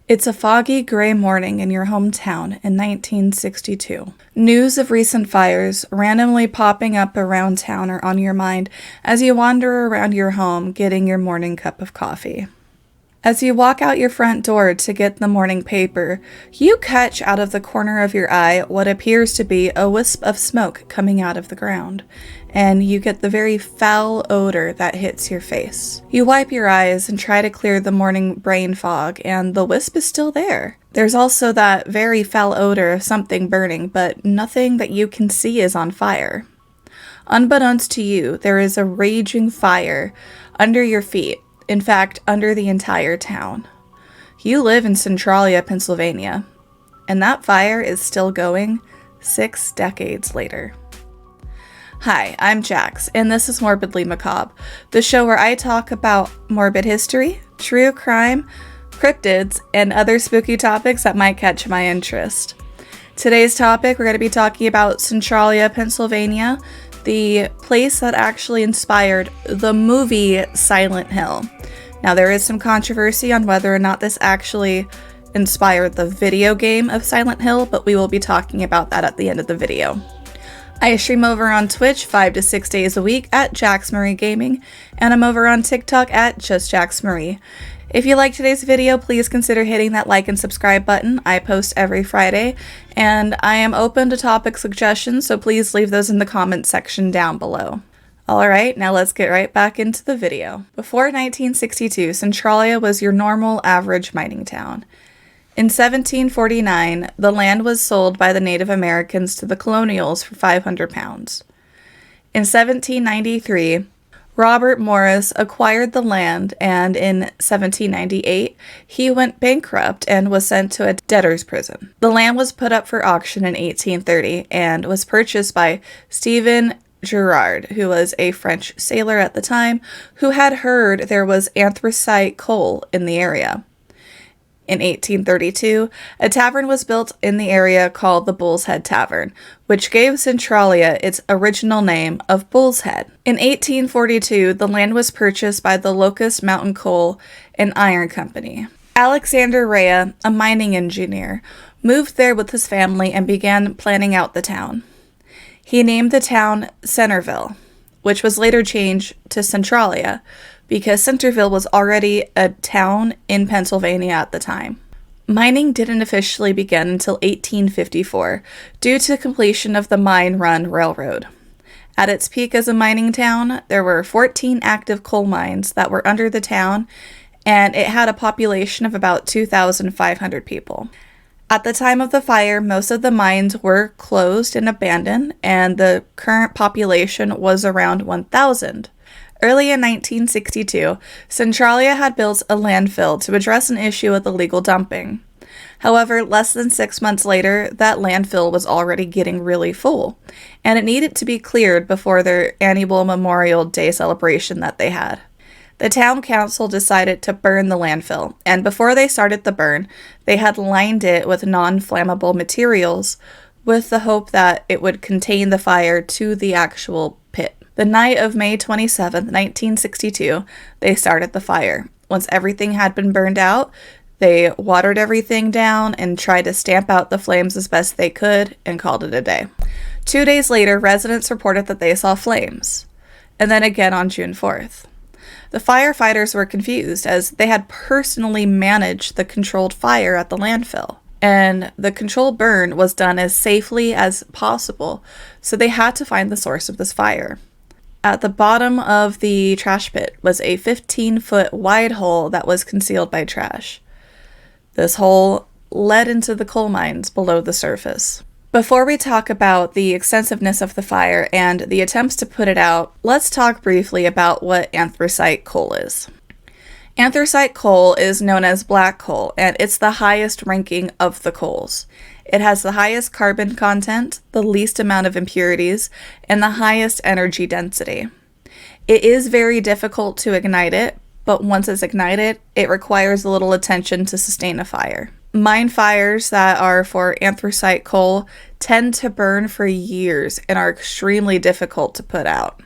It's a foggy, gray morning in your hometown in 1962. News of recent fires randomly popping up around town are on your mind as you wander around your home getting your morning cup of coffee. As you walk out your front door to get the morning paper, you catch out of the corner of your eye what appears to be a wisp of smoke coming out of the ground, and you get the very foul odor that hits your face. You wipe your eyes and try to clear the morning brain fog, and the wisp is still there. There's also that very foul odor of something burning, but nothing that you can see is on fire. Unbeknownst to you, there is a raging fire under your feet. In fact, under the entire town. You live in Centralia, Pennsylvania, and that fire is still going 6 decades later. Hi, I'm Jax, and this is Morbidly Macabre, the show where I talk about morbid history, true crime, cryptids, and other spooky topics that might catch my interest. Today's topic, we're going to be talking about Centralia, Pennsylvania, the place that actually inspired the movie Silent Hill. Now, there is some controversy on whether or not this actually inspired the video game of Silent Hill, but we will be talking about that at the end of the video. I stream over on Twitch 5 to 6 days a week at Jax Marie Gaming, and I'm over on TikTok at Just Jax Marie. If you like today's video, please consider hitting that like and subscribe button. I post every Friday, and I am open to topic suggestions, so please leave those in the comments section down below. Alright, now let's get right back into the video. Before 1962, Centralia was your normal, average mining town. In 1749, the land was sold by the Native Americans to the colonials for 500 pounds. In 1793, Robert Morris acquired the land, and in 1798, he went bankrupt and was sent to a debtor's prison. The land was put up for auction in 1830 and was purchased by Stephen Girard, who was a French sailor at the time, who had heard there was anthracite coal in the area. In 1832, a tavern was built in the area called the Bull's Head Tavern, which gave Centralia its original name of Bull's Head. In 1842, the land was purchased by the Locust Mountain Coal and Iron Company. Alexander Rea, a mining engineer, moved there with his family and began planning out the town. He named the town Centerville, which was later changed to Centralia, because Centerville was already a town in Pennsylvania at the time. Mining didn't officially begin until 1854, due to completion of the Mine Run Railroad. At its peak as a mining town, there were 14 active coal mines that were under the town, and it had a population of about 2,500 people. At the time of the fire, most of the mines were closed and abandoned, and the current population was around 1,000. Early in 1962, Centralia had built a landfill to address an issue with illegal dumping. However, less than 6 months later, that landfill was already getting really full, and it needed to be cleared before their annual Memorial Day celebration that they had. The town council decided to burn the landfill, and before they started the burn, they had lined it with non-flammable materials with the hope that it would contain the fire to the actual pit. The night of May 27, 1962, they started the fire. Once everything had been burned out, they watered everything down and tried to stamp out the flames as best they could and called it a day. 2 days later, residents reported that they saw flames, and then again on June 4th. The firefighters were confused as they had personally managed the controlled fire at the landfill, and the controlled burn was done as safely as possible, so they had to find the source of this fire. At the bottom of the trash pit was a 15-foot wide hole that was concealed by trash. This hole led into the coal mines below the surface. Before we talk about the extensiveness of the fire and the attempts to put it out, let's talk briefly about what anthracite coal is. Anthracite coal is known as black coal, and it's the highest ranking of the coals. It has the highest carbon content, the least amount of impurities, and the highest energy density. It is very difficult to ignite it, but once it's ignited, it requires a little attention to sustain a fire. Mine fires that are for anthracite coal tend to burn for years and are extremely difficult to put out.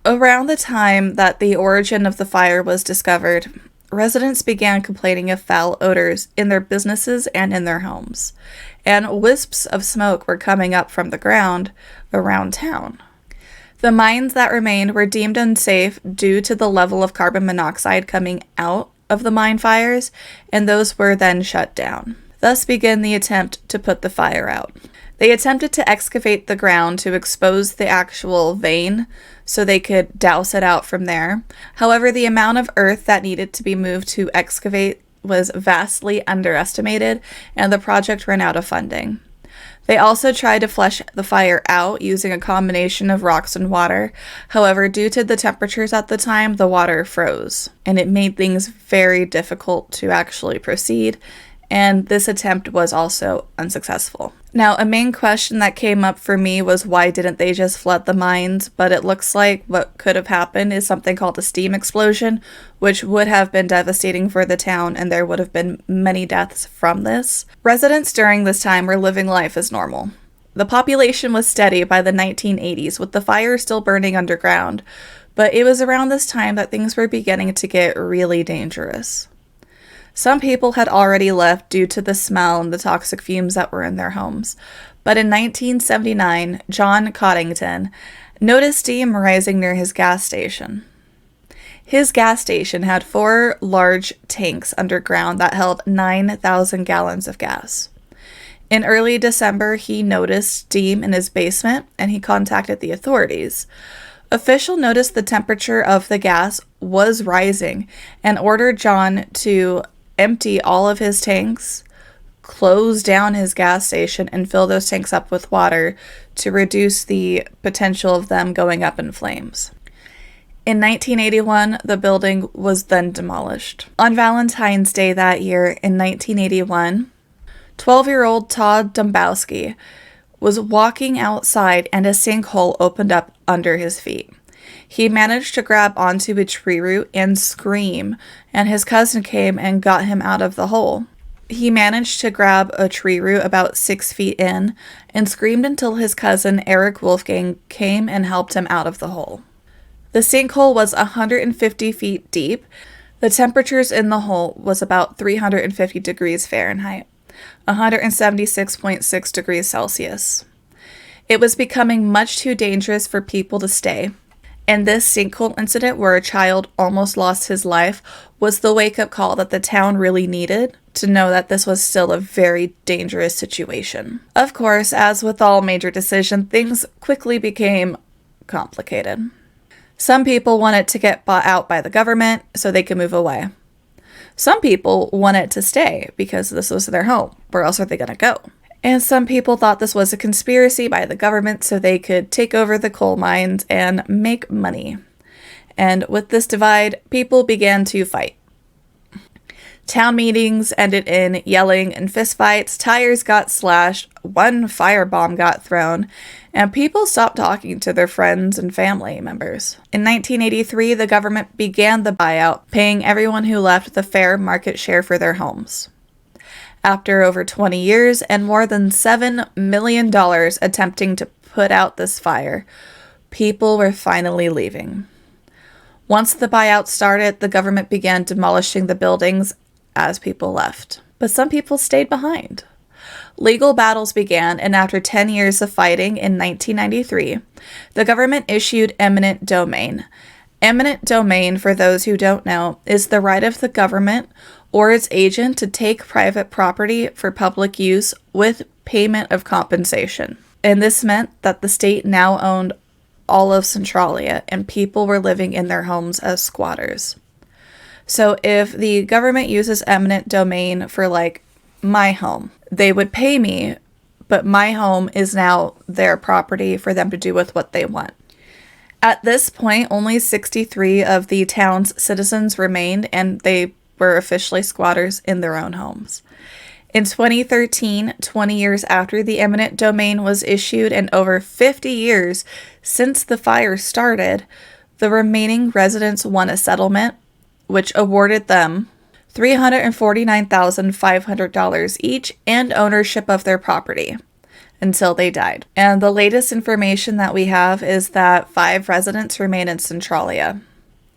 Around the time that the origin of the fire was discovered, residents began complaining of foul odors in their businesses and in their homes, and wisps of smoke were coming up from the ground around town. The mines that remained were deemed unsafe due to the level of carbon monoxide coming out of the mine fires, and those were then shut down. Thus began the attempt to put the fire out. They attempted to excavate the ground to expose the actual vein so they could douse it out from there. However, the amount of earth that needed to be moved to excavate was vastly underestimated, and the project ran out of funding. They also tried to flush the fire out using a combination of rocks and water. However, due to the temperatures at the time, the water froze, and it made things very difficult to actually proceed, and this attempt was also unsuccessful. Now, a main question that came up for me was why didn't they just flood the mines? But it looks like what could have happened is something called a steam explosion, which would have been devastating for the town, and there would have been many deaths from this. Residents during this time were living life as normal. The population was steady by the 1980s, with the fire still burning underground, but it was around this time that things were beginning to get really dangerous. Some people had already left due to the smell and the toxic fumes that were in their homes. But in 1979, John Coddington noticed steam rising near his gas station. His gas station had 4 large tanks underground that held 9,000 gallons of gas. In early December, he noticed steam in his basement and he contacted the authorities. Officials noticed the temperature of the gas was rising and ordered John to empty all of his tanks, close down his gas station, and fill those tanks up with water to reduce the potential of them going up in flames. In 1981, the building was then demolished. On Valentine's Day that year, in 1981, 12-year-old Todd Dombowski was walking outside and a sinkhole opened up under his feet. He managed to grab onto a tree root and scream, and his cousin came and got him out of the hole. He managed to grab a tree root about 6 feet in and screamed until his cousin Eric Wolfgang came and helped him out of the hole. The sinkhole was 150 feet deep. The temperatures in the hole was about 350 degrees Fahrenheit, 176.6 degrees Celsius. It was becoming much too dangerous for people to stay. And this sinkhole incident where a child almost lost his life was the wake-up call that the town really needed to know that this was still a very dangerous situation. Of course, as with all major decisions, things quickly became complicated. Some people wanted to get bought out by the government so they could move away. Some people wanted to stay because this was their home. Where else are they going to go? And some people thought this was a conspiracy by the government so they could take over the coal mines and make money. And with this divide, people began to fight. Town meetings ended in yelling and fistfights, tires got slashed, one firebomb got thrown, and people stopped talking to their friends and family members. In 1983, the government began the buyout, paying everyone who left the fair market share for their homes. After over 20 years and more than $7 million attempting to put out this fire, people were finally leaving. Once the buyout started, the government began demolishing the buildings as people left. But some people stayed behind. Legal battles began, and after 10 years of fighting in 1993, the government issued eminent domain. Eminent domain, for those who don't know, is the right of the government or its agent to take private property for public use with payment of compensation. And this meant that the state now owned all of Centralia, and people were living in their homes as squatters. So if the government uses eminent domain for, like, my home, they would pay me, but my home is now their property for them to do with what they want. At this point, only 63 of the town's citizens remained, and they were officially squatters in their own homes. In 2013, 20 years after the eminent domain was issued and over 50 years since the fire started, the remaining residents won a settlement, which awarded them $349,500 each and ownership of their property until they died. And the latest information that we have is that 5 residents remain in Centralia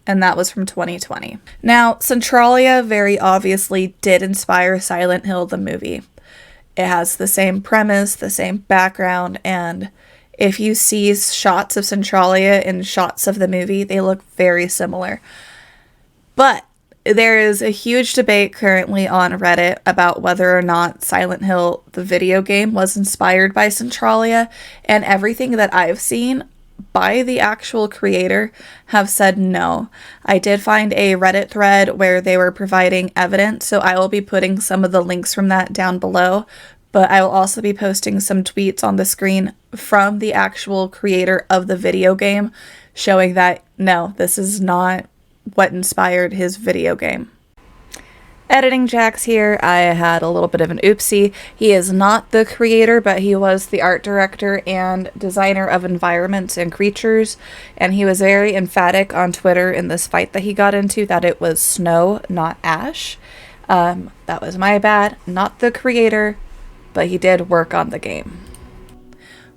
and that was from 2020. Now, Centralia very obviously did inspire Silent Hill the movie. It has the same premise, the same background, and if you see shots of Centralia and shots of the movie, they look very similar. But there is a huge debate currently on Reddit about whether or not Silent Hill, the video game, was inspired by Centralia, and everything that I've seen by the actual creator have said no. I did find a Reddit thread where they were providing evidence, so I will be putting some of the links from that down below, but I will also be posting some tweets on the screen from the actual creator of the video game showing that no, this is not what inspired his video game. Editing Jax here. I had a little bit of an oopsie. He is not the creator, but he was the art director and designer of environments and creatures, and he was very emphatic on Twitter in this fight that he got into that it was snow, not ash. That was my bad. Not the creator, but he did work on the game.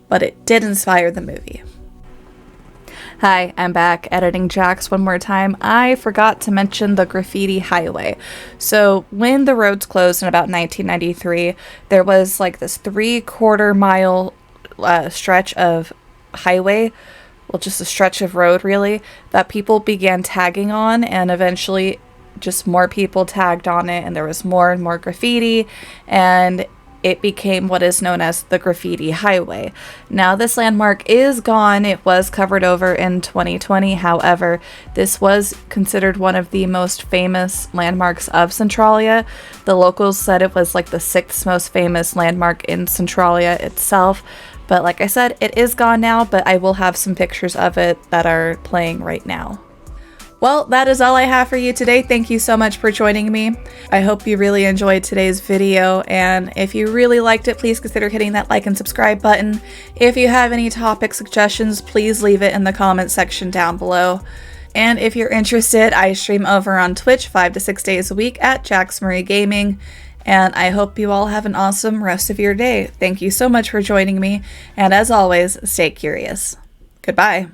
But it did inspire the movie. Hi, I'm back, editing Jax one more time. I forgot to mention the graffiti highway. So when the roads closed in about 1993, there was like this 3/4 mile stretch of highway, well, just a stretch of road really, that people began tagging on, and eventually just more people tagged on it, and there was more and more graffiti, and it became what is known as the Graffiti Highway. Now, this landmark is gone. It was covered over in 2020. However, this was considered one of the most famous landmarks of Centralia. The locals said it was like the 6th most famous landmark in Centralia itself. But like I said, it is gone now, but I will have some pictures of it that are playing right now. Well, that is all I have for you today. Thank you so much for joining me. I hope you really enjoyed today's video, and if you really liked it, please consider hitting that like and subscribe button. If you have any topic suggestions, please leave it in the comment section down below. And if you're interested, I stream over on Twitch 5 to 6 days a week at Jax Marie Gaming, and I hope you all have an awesome rest of your day. Thank you so much for joining me, and as always, stay curious. Goodbye.